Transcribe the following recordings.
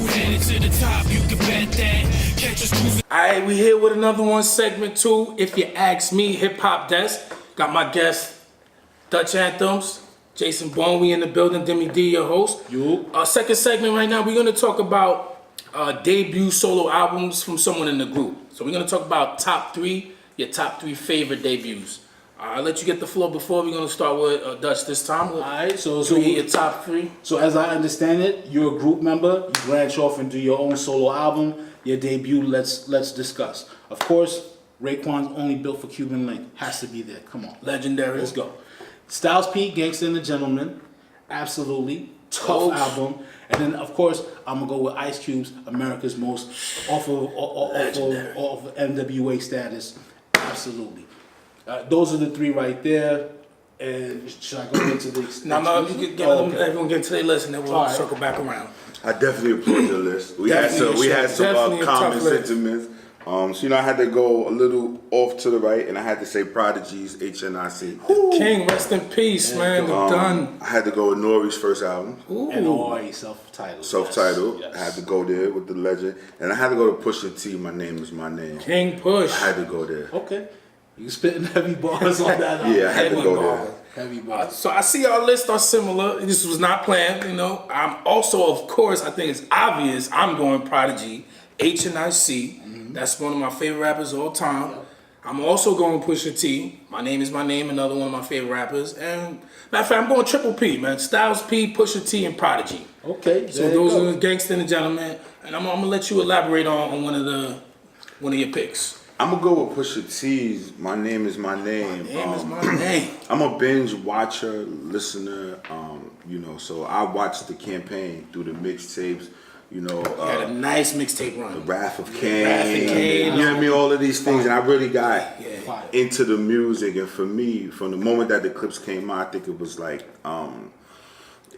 headed to the top, you can bet that. Catch us cruising. Alright, we here with another one, segment 2. If you ask me, Hip Hop Desk. Got my guest, Dutch Anthems, Jason Bone. We in the building, Demi D, your host. Second segment right now, we're gonna talk about debut solo albums from someone in the group. So we're gonna talk about your top three favorite debuts. I'll let you get the floor before. We're gonna start with Dutch this time. Alright, so your top three. So as I understand it, you're a group member. You branch off and do your own solo album. Your debut. Let's discuss. Of course, Raekwon's Only Built for Cuban Link has to be there. Come on, Legendary. let's go. Styles P, Gangsta and the Gentleman, absolutely tough album. And then of course I'm gonna go with Ice Cube's America's Most off of NWA status, absolutely. Those are the three right there. And should I go into the? No, you can get everyone get to their list and then we'll circle back around. I definitely applaud your list. We had some common sentiments. So I had to go a little off to the right, and I had to say Prodigy's HNIC. King, rest in peace, man. Done. I had to go with Nori's first album. NORE, self-titled. Self-titled. Yes. I had to go there with the legend, and I had to go to Pusha T. My Name Is My Name. King Push. I had to go there. Okay. You spitting heavy bars on that album. Yeah, I had to go there. Heavy bars. So I see our lists are similar. This was not planned, I'm also, of course, I think it's obvious, I'm going Prodigy, HNIC. That's one of my favorite rappers of all time. Yep. I'm also going Pusha T. My Name Is My Name, another one of my favorite rappers. And matter of fact, I'm going Triple P, man. Styles P, Pusha T, and Prodigy. Okay. So those are the Gangsta and the Gentleman. And I'm gonna let you elaborate on one of your picks. I'm gonna go with Pusha T's My Name Is My Name. My name is my name. I'm a binge watcher, listener. So I watched the campaign through the mixtapes. Had a nice mixtape run. The Wrath of Cain, you know what I mean? All of these things, and I really got into the music. And for me, from the moment that the clips came out, I think it was like,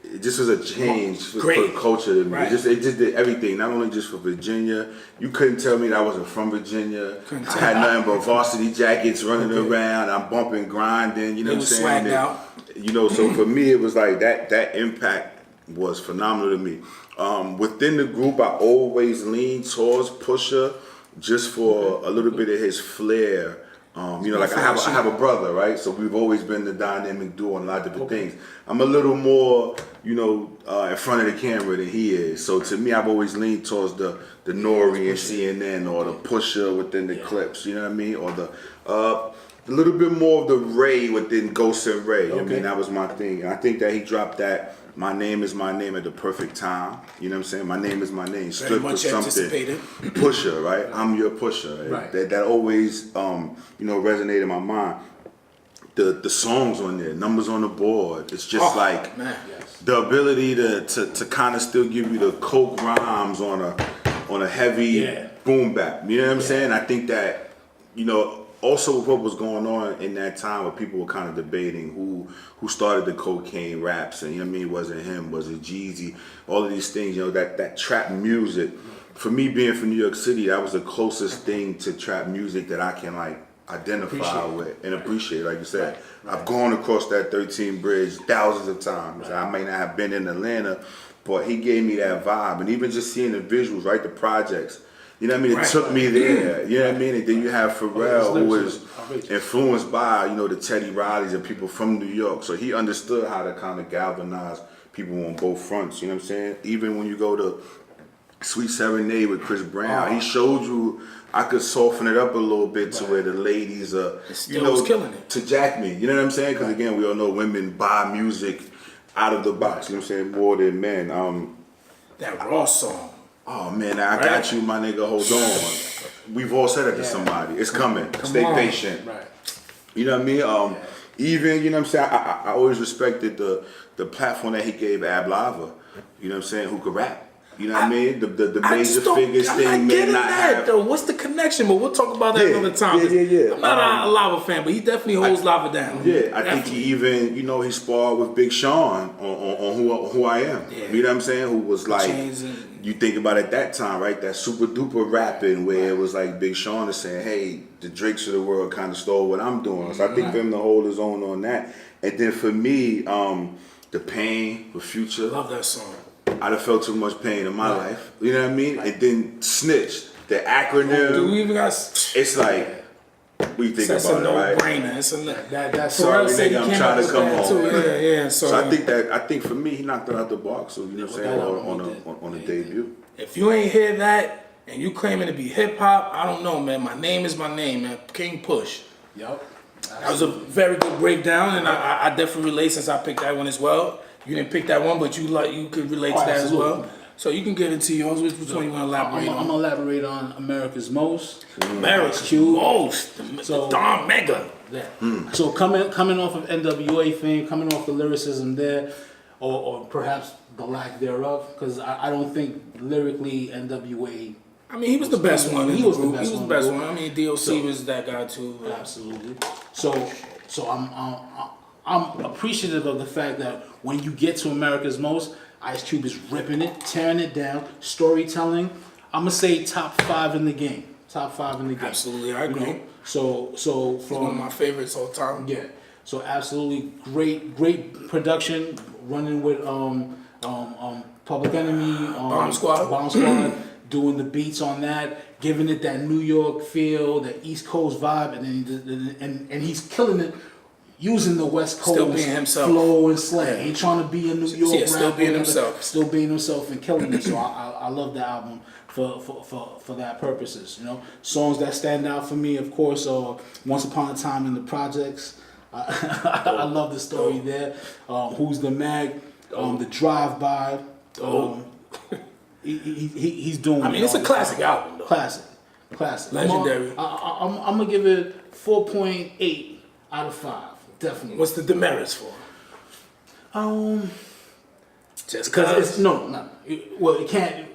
it just was a change for the culture to me. Right. It just did everything, not only just for Virginia. You couldn't tell me that I wasn't from Virginia. I had nothing but varsity jackets running around. I'm bumping, grinding, you know what I'm saying? Swagged out. So for me, it was like that impact was phenomenal to me. Within the group, I always lean towards Pusha just for a little bit of his flair. I have a brother, right? So we've always been the dynamic duo on a lot of different things. I'm a little more, in front of the camera than he is. So to me, I've always leaned towards the Nori and CNN or the Pusha within the clips, you know what I mean? Or the a little bit more of the Ray within Ghost and Ray. I mean, that was my thing. And I think that he dropped that My Name Is My Name at the perfect time. You know what I'm saying? My Name Is My Name. Stood for something. Anticipated. Pusher, right? I'm your pusher. Right? That always, resonated in my mind. The songs on there, Numbers on the Board. It's just the ability to kind of still give you the coke rhymes on a heavy boom bap. You know what I'm saying? I think that, also what was going on in that time where people were kind of debating who started the cocaine raps, and was it him, was it Jeezy, all of these things, that trap music. For me, being from New York City, that was the closest thing to trap music that I can identify with and appreciate. Like you said, I've gone across that 13 bridge thousands of times. I may not have been in Atlanta, but he gave me that vibe, and even just seeing the visuals, right, the projects. You know what I mean? It took me there. You know what I mean? And then you have Pharrell, who was influenced by, the Teddy Rileys and people from New York. So he understood how to kind of galvanize people on both fronts. You know what I'm saying? Even when you go to Sweet Serenade with Chris Brown, he showed you I could soften it up a little bit to where the ladies are, killing it. To jack me. You know what I'm saying? Because again, we all know women buy music out of the box. You know what I'm saying? More than men. That Raw song. Oh man, I got you, my nigga. Hold on. We've all said it to somebody. It's coming. Stay patient. Right. You know what I mean? Even, you know what I'm saying? I always respected the platform that he gave Ab Lava. You know what I'm saying? Who could rap. You know what I mean? The major figures thing may not have. Though. What's the connection? But we'll talk about that another time. Yeah. I'm not a Lava fan, but he definitely holds Lava down. Yeah, I think he even, he sparred with Big Sean on who I Am. Yeah. You know what I'm saying? Who was like, you think about it at that time, right? That super duper rapping where it was like Big Sean is saying, hey, the Drakes of the world kind of stole what I'm doing. So I think for him to hold his own on that. And then for me, The Pain with Future. Love that song. I done felt too much pain in my life. You know what I mean? And then Snitch, the acronym. Do we even got? It's like, we think That's about a it, right? no-brainer. It's a That's Sorry, Pharrell said nigga, he I'm came trying up to come with that home. too. Yeah. So I think for me, he knocked it out the box. So you know what I'm saying? On a debut. If you ain't hear that and you claiming to be hip hop, I don't know, man. My name is my name, man. King Push. Yup. That was a very good breakdown, and I definitely relate since I picked that one as well. You didn't pick that one, but you could relate to that as absolutely. well. So you can get into yours. Which one you want to elaborate I'm on? gonna elaborate on America's Most. America's Cube. Most. So- Don Mega. Yeah. So coming off of NWA fame, coming off the lyricism there, or perhaps the lack thereof, because I don't think lyrically NWA. I mean, he was the best one. He was the best He was one. the best one. I mean, DOC was that guy too. Absolutely. So I'm appreciative of the fact that when you get to America's Most, Ice Cube is ripping it, tearing it down, storytelling. I'm gonna say top 5 in the game. Top 5 in the game. Absolutely, I agree. You know? So One of from my favorites all time. yeah. So absolutely great production, running with Public Enemy, Bomb Squad. doing the beats on that, giving it that New York feel, that East Coast vibe, and he's killing it using the West Coast Still being himself. flow and slang. He ain't trying to be a New York Yeah, still rapper, being whatever. himself. Still being himself and killing it. So I love the album for that purposes. You know, songs that stand out for me, of course, are Once Upon a Time in the Projects. I love the story there. Who's the Mag? The Drive By. He's doing. I mean, it's a classic album, though. Classic. Legendary. I'm gonna give it 4.8 out of 5. Definitely. What's the demerits for? Just Because cause it's no. Well, it can't.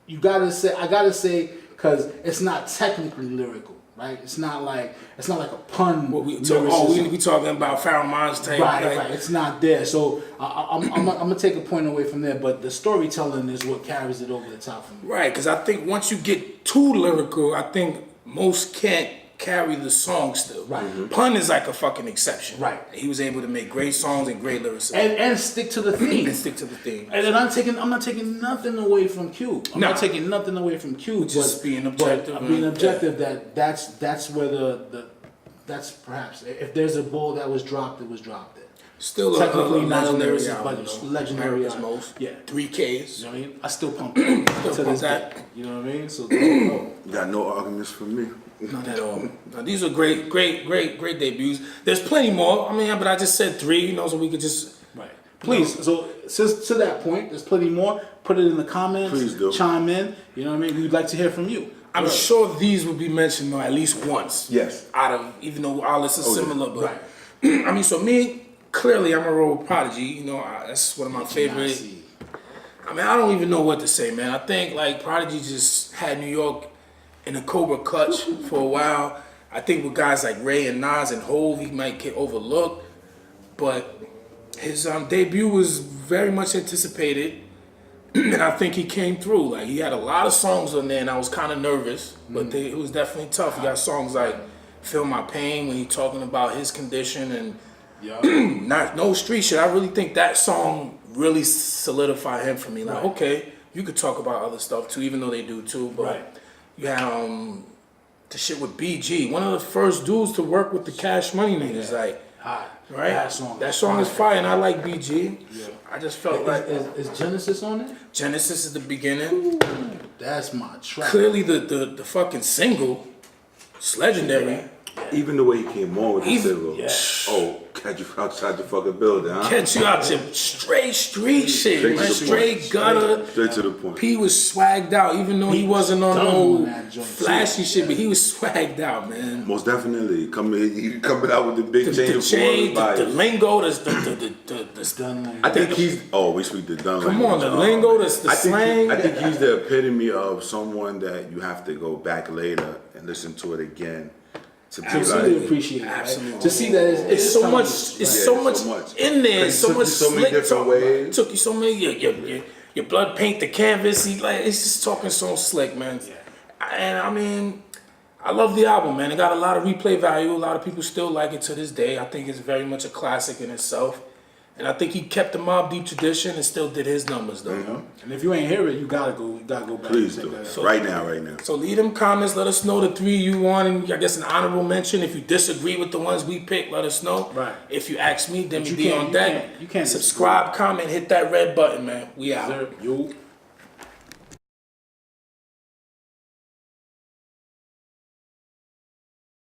You gotta say. I gotta say because it's not technically lyrical, right? It's not like a pun. What we lyricism. we talking about Pharaoh Monds type. Right, like, It's not there. So I'm gonna take a point away from there. But the storytelling is what carries it over the top for me. Right, because I think once you get too lyrical, I think most can't carry the song still. Right. Mhm. Pun is like a fucking exception. Right. He was able to make great songs and great lyrics And stick to the theme. and stick to the theme. And I'm not taking nothing away from Cube. I'm Nah. not taking nothing away from Cube. Just being objective, But being man. objective that's where that's perhaps if there's a ball that was dropped, it was dropped there. Still Technically a not a legendary lyricist, album, but it's though. legendary America's album. Most. Yeah. 3 Ks. You know what I mean? I still pump it to pump this that. day. You know what I mean? So there you go. Got no arguments from me. Not at all. Now, these are great debuts. There's plenty more. I mean, but I just said 3, you know, so we could just. Right. Please, so since to that point, there's plenty more. Put it in the comments. Please do. Chime in. You know what I mean? We'd like to hear from you. I'm sure these will be mentioned at least once. Yes. Out of, even though our list is Oh, yeah. similar, but. Right. I mean, so me, clearly I'm a roll with Prodigy. You know, that's one of my favorite. I mean, I don't even know what to say, man. I think like Prodigy just had New York in a Cobra clutch for a while. I think with guys like Ray and Nas and Hove, he might get overlooked. But his debut was very much anticipated, and I think he came through. Like he had a lot of songs on there, and I was kind of nervous, but it was definitely tough. He got songs like "Feel My Pain" when he's talking about his condition and. No street shit. I really think that song really solidified him for me. Like, okay, you could talk about other stuff too, even though they do too. But you had the shit with BG, one of the first dudes to work with the Cash Money niggas. Like, right? That song is fire, and I like BG. Yeah. I just felt like Is Genesis on it? Genesis is the beginning. That's my track. Clearly, the fucking single, it's legendary. Even the way he came on with the Even- single. Oh, catch you outside the fucking building, huh? Catch you out your straight street shit, Straight to man. the Straight point. gutter. Straight to the point. P was swagged out, even though he wasn't on dumb no on that joint, flashy shit, but he was swagged out, man. Most definitely. Coming out with the big The chain chain, of the lingo, the Done I think he's. Oh, we speak the done. come on, the lingo, the slang. I think he's the epitome of someone that you have to go back later and listen to it again to be Absolutely like. appreciate it. Right? Absolutely. To see that It's so much. timeless, It's right? so Yeah, much so much. in there. It So took much you so many slick different talk. ways. Took you so many. Your blood paint the canvas. He like it's just talking so slick, man. And I mean, I love the album, man. It got a lot of replay value. A lot of people still like it to this day. I think it's very much a classic in itself. And I think he kept the Mobb Deep tradition and still did his numbers though. And if you ain't hear it, you gotta go back. Please and check do. that out. So- Right now. So leave them comments. Let us know the 3 you want, and I guess an honorable mention. If you disagree with the ones we picked, let us know. Right. If you ask me, Demi you D can't- on you deck. can't- you can't subscribe, comment, hit that red button, man. We out. Sir, you.